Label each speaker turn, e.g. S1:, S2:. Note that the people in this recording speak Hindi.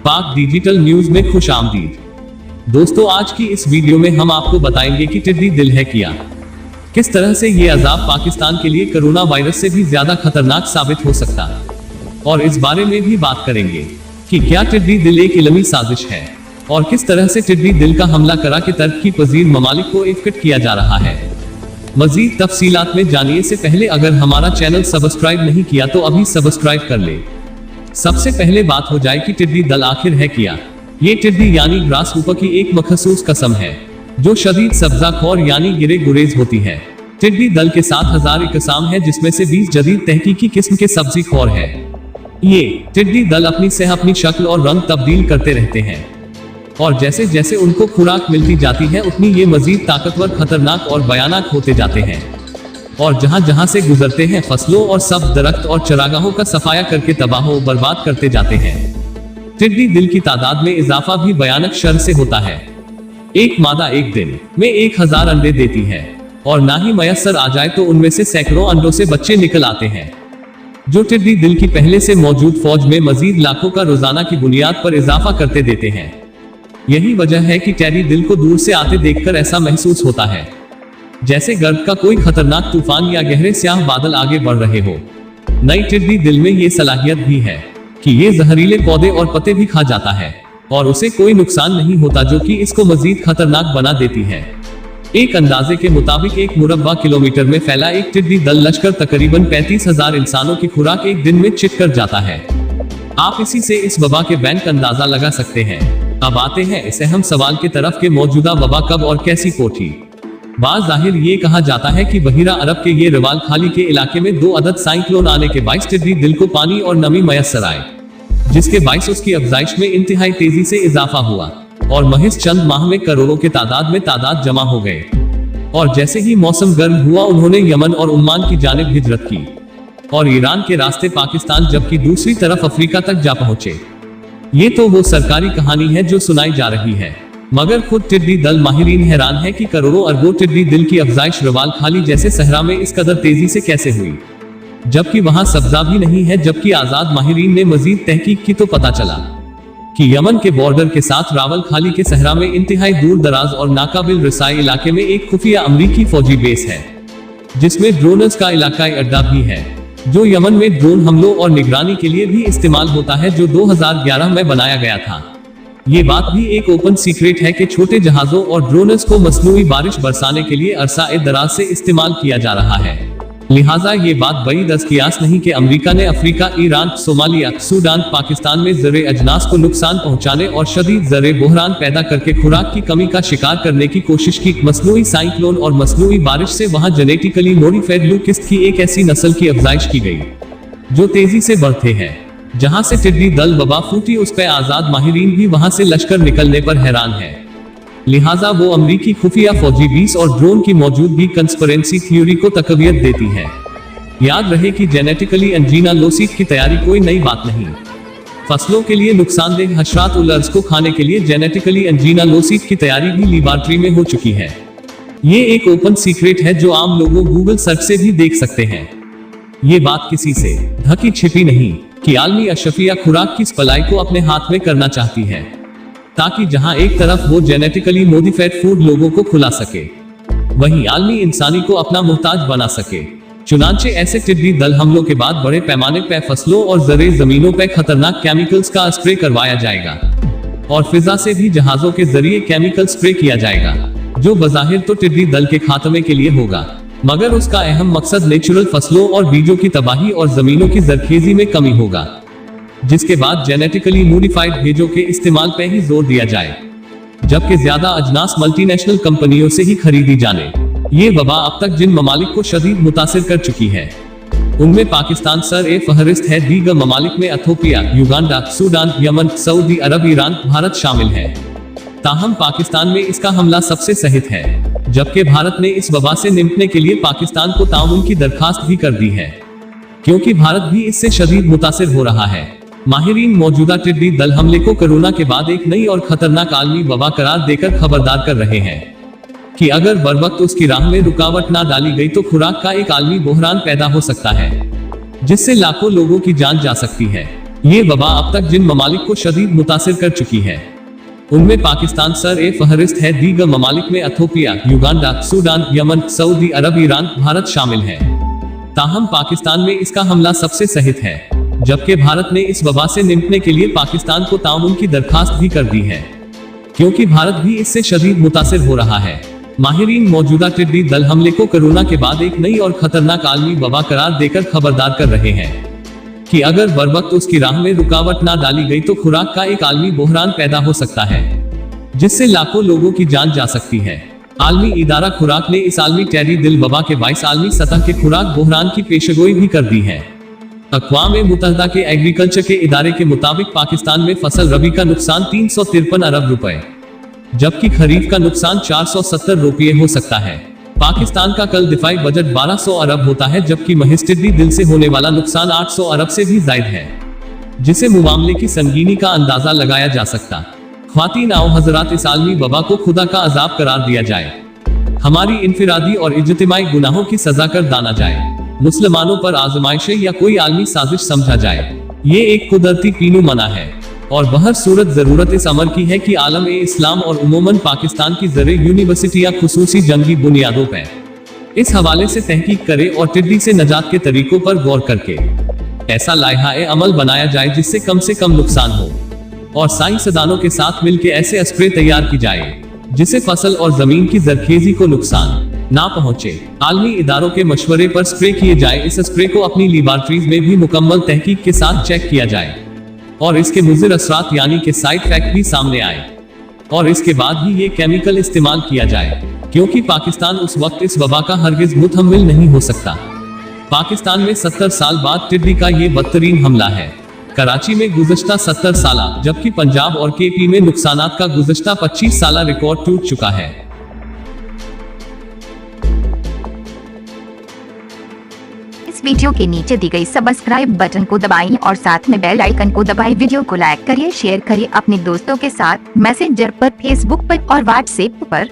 S1: पाक डिजिटल न्यूज में खुश आमदीद। दोस्तों, आज की इस वीडियो में हम आपको बताएंगे कि टिड्डी दिल है क्या, किस तरह से ये अजाब पाकिस्तान के लिए कोरोना वायरस से भी ज्यादा खतरनाक साबित हो सकता, और इस बारे में भी बात करेंगे कि क्या टिड्डी दिल एक इलमी साजिश है और किस तरह से टिड्डी दिल का हमला करा के तरक्की पजीर ममालिक को इफ्कट किया जा रहा है। मजीद तफसीलात में जानिए से पहले अगर हमारा चैनल सब्सक्राइब नहीं किया तो अभी सब्सक्राइब कर ले। सबसे पहले बात हो जाए कि टिड्डी दल आखिर है क्या। ये टिड्डी यानी ग्रास ऊपर की एक मखसूस किस्म है जो शदीद सब्जाखोर यानी गिरे गुरेज होती है। टिड्डी दल के 7000 इकसाम है जिसमें से 20 जदीद तहकीकी किस्म के सब्जी खोर है। ये टिड्डी दल अपनी से अपनी शक्ल और रंग तब्दील करते रहते हैं और जैसे जैसे उनको खुराक मिलती जाती है उतनी ये मजीद ताकतवर, खतरनाक और भयानक होते जाते हैं और जहां जहां से गुजरते हैं फसलों और सब दरख्त और चरागाहों का सफाया करके तबाह और बर्बाद करते जाते हैं। टिड्डी दिल की तादाद में इजाफा भी भयानक शर से होता है। एक मादा एक दिन में 1000 अंडे देती है और ना ही मयसर आ जाए तो उनमें से सैकड़ों अंडों से बच्चे निकल आते हैं जो टिड्डी दिल की पहले से मौजूद फौज में मजीद लाखों का रोजाना की बुनियाद पर इजाफा करते देते हैं। यही वजह है कि टिड्डी दिल को दूर से आते देखकर ऐसा महसूस होता है जैसे गर्द का कोई खतरनाक तूफान या गहरे स्याह बादल आगे बढ़ रहे हो। नई टिड्डी दिल में ये सलाहियत भी है कि ये जहरीले पौधे और पत्ते भी खा जाता है और उसे कोई नुकसान नहीं होता, जो कि इसको मजीद खतरनाक बना देती है। एक अंदाजे के मुताबिक 1 मुरब्बा किलोमीटर में फैला एक टिड्डी दल लश्कर तकरीबन 35,000 इंसानों की खुराक एक दिन में चिट कर जाता है। आप इसी से इस वबा के बैंक अंदाजा लगा सकते हैं। अब आते हैं इस अहम सवाल की तरफ कि मौजूदा वबा कब और कैसी कोठी। बाज़ाहिर ये कहा जाता है कि बहीरा अरब के ये रवाल खाली के इलाके में 2 अदद साइक्लोन आने के बाइस टिड्डी दिल को पानी और नमी मयसर आए, जिसके बाइस उसकी अफजाइश में इंतहाई तेजी से इजाफा हुआ और महज चंद माह में करोड़ों के तादाद जमा हो गए। और जैसे ही मौसम गर्म हुआ उन्होंने यमन और उम्मान की जानिब हिजरत की और ईरान के रास्ते पाकिस्तान, जबकि दूसरी तरफ अफ्रीका तक जा पहुंचे। ये तो वो सरकारी कहानी है जो सुनाई जा रही है, मगर खुद टिड्डी दल माहिरीन हैरान है कि करोड़ों अरबों टिड्डी दिल की अफजाइश रवाल खाली जैसे सहरा में इस कदर तेजी से कैसे हुई, जबकि वहां सब्जा भी नहीं है। जबकि आजाद माहिरीन ने मजीद तहकीक की तो पता चला कि यमन के बॉर्डर के साथ रावल खाली के सहरा में इंतहाई दूर दराज और नाकाबिल रसाई इलाके में एक खुफिया अमरीकी फौजी बेस है, जिसमें ड्रोनर्स का इलाकाई अड्डा भी है, जो यमन में ड्रोन हमलों और निगरानी के लिए भी इस्तेमाल होता है, जो 2011 में बनाया गया था। ये बात भी एक ओपन सीक्रेट है कि छोटे जहाजों और ड्रोनर्स को मसनूई बारिश बरसाने के लिए अरसा दराज से इस्तेमाल किया जा रहा है। लिहाजा ये बात बईद अज़ कियास नहीं कि अमेरिका ने Africa, Iran, Somalia, Sudan, Pakistan में ज़रे अजनास को नुकसान पहुंचाने और शदीद ज़रे बहरान पैदा करके खुराक की कमी का शिकार करने की कोशिश की। मसनूई साइक्लोन और मसनूई बारिश से वहां जेनेटिकली मॉडिफाइड लू किस्त की एक ऐसी नस्ल की अफजाइश की गई जो तेजी से बढ़ते हैं। जहां से टिड्डी दल वबा फूटी उस पर आजाद माहिरीन भी वहां से लश्कर निकलने पर हैरान है। लिहाजा वो अमरीकी खुफिया फौजी बीस और ड्रोन की मौजूदगी कंस्पिरेसी थ्योरी को तकवियत देती है। याद रहे कि जेनेटिकली एंजीना लोसीट की तैयारी कोई नई बात नहीं। फसलों के लिए नुकसानदेह हशरात उल अर्ज को खाने के लिए जेनेटिकली एंजीना लोसीट की तैयारी भी लेबॉरेटरी में हो चुकी है। ये एक ओपन सीक्रेट है जो आम लोगों गूगल सर्च से भी देख सकते हैं। ये बात किसी से ढकी छिपी नहीं कि आलमी अशफिया खुराक की सप्लाई को अपने हाथ में करना चाहती है, ताकि जहां एक तरफ वो जेनेटिकली मॉडिफाइड फूड लोगों को खुला सके, वहीं आलमी इंसानी को अपना मुहताज बना सके। चुनांचे ऐसे टिड्डी दल हमलों के बाद बड़े पैमाने पर फसलों और ज़रे जमीनों पर खतरनाक केमिकल्स का स्प्रे करवाया जाएगा और फिजा से भी जहाजों के जरिए केमिकल स्प्रे किया जाएगा, जो बज़ाहिर तो टिड्डी दल के खात्मे के लिए होगा, मगर उसका अहम मकसद नेचुरल फसलों और बीजों की तबाही और जमीनों की जरखेजी में कमी होगा, जिसके बाद जेनेटिकली मॉडिफाइड बीजों के इस्तेमाल पर ही जोर दिया जाए, जबकि ज्यादा अजनास मल्टीनेशनल कंपनियों से ही खरीदी जाने। ये वबा अब तक जिन ममालिक को शदीद मुतासिर कर चुकी है उनमें पाकिस्तान सर फहरिस्त है। दीगर ममालिक में Ethiopia, Uganda, Sudan, Yemen, Saudi Arab, Iran, Bharat शामिल है। ताहम पाकिस्तान में इसका हमला सबसे सहित है, जबकि भारत ने इस वबा से निपटने के लिए पाकिस्तान को ताउन की दरखास्त भी कर दी है, क्योंकि भारत भी इससे शदीद मुतासिर हो रहा है। माहिरीन मौजूदा टिड्डी दल हमले को कोरोना के बाद एक नई और खतरनाक आलमी वबा करार देकर खबरदार कर रहे हैं कि अगर बरवक्त उसकी राह में रुकावट ना डाली गई तो खुराक का एक आलमी बहरान पैदा हो सकता है, जिससे लाखों लोगों की जान जा सकती है। ये वबा अब तक जिन ममालिक को शदीद मुतासिर कर चुकी है उनमें पाकिस्तान सर फहरिस्त है। दीगर ममालिक में Ethiopia, Uganda, Sudan, Yemen, Saudi Arab, Iran, Bharat शामिल है। ताहम पाकिस्तान में इसका हमला सबसे सहित है, जबकि भारत ने इस वबा से निपटने के लिए पाकिस्तान को ताउन की दरखास्त भी कर दी है, क्योंकि भारत भी इससे शदीद मुतासिर हो रहा है। माहिरीन मौजूदा टिड्डी दल हमले को कोरोना के बाद एक नई और खतरनाक आलमी वबा करार देकर खबरदार कर रहे हैं कि अगर बरवक्त उसकी राह में रुकावट ना डाली गई तो खुराक का एक आलमी बहरान पैदा हो सकता है, जिससे लाखों लोगों की जान जा सकती है। आलमी इदारा खुराक ने इस आलमी टिड्डी दिल वबा के 22 आलमी सतह के खुराक बहरान की पेशगोई भी कर दी है। अक़वाम मुत्तहिदा के एग्रीकल्चर के इदारे के मुताबिक पाकिस्तान में फसल रबी का नुकसान 353 अरब रुपए, जबकि खरीफ का नुकसान 470 रुपये हो सकता है। पाकिस्तान का कल दिफाई बजट 1200 अरब होता है, जबकि महज टिड्डी दिल से होने वाला नुकसान 800 अरब से भी ज्यादा है, जिसे मामले की संगीनी का अंदाजा लगाया जा सकता। ख्वातीन आओ हजरात, इस आलमी वबा को खुदा का अजाब करार दिया जाए, हमारी इनफिरादी और इज्तिमाई गुनाहों की सजा कर दाना जाए, मुसलमानों पर आजमाइशें या कोई आलमी साजिश समझा जाए। ये एक कुदरती पीनू मना है और बहर सूरत जरूरत इस अमर की है कि आलम इस्लाम और उमूमन पाकिस्तान की ज़रे यूनिवर्सिटियां खुसूसी जंगी बुनियादों पर इस हवाले से तहकीक करे और टिड्डी से नजात के तरीकों पर गौर करके ऐसा लाइहा अमल बनाया जाए जिससे कम से कम नुकसान हो, और साइंसदानों के साथ मिलकर ऐसे स्प्रे तैयार की जाए जिससे फसल और जमीन की जरखेजी को नुकसान ना पहुंचे। आलमी इदारों के मशवरे पर स्प्रे किए जाए। इस स्प्रे को अपनी लेबॉरेटरीज में भी मुकम्मल तहकीक के साथ चेक किया जाए और इसके मुज़िर असरात यानी कि साइड इफेक्ट भी सामने आए, और इसके बाद ही ये केमिकल इस्तेमाल किया जाए, क्योंकि पाकिस्तान उस वक्त इस वबा का हरगिज मुतहम्मिल नहीं हो सकता। पाकिस्तान में 70 साल बाद टिड्डी का ये बदतरीन हमला है। कराची में गुज़श्ता 70 साल, जबकि पंजाब और केपी में नुकसानात का गुज़श्ता 25 साल रिकॉर्ड टूट चुका है।
S2: इस वीडियो के नीचे दी गई सब्सक्राइब बटन को दबाएं और साथ में बेल आइकन को दबाएं। वीडियो को लाइक करिए, शेयर करिए अपने दोस्तों के साथ, मैसेंजर पर, फेसबुक पर और व्हाट्सएप पर।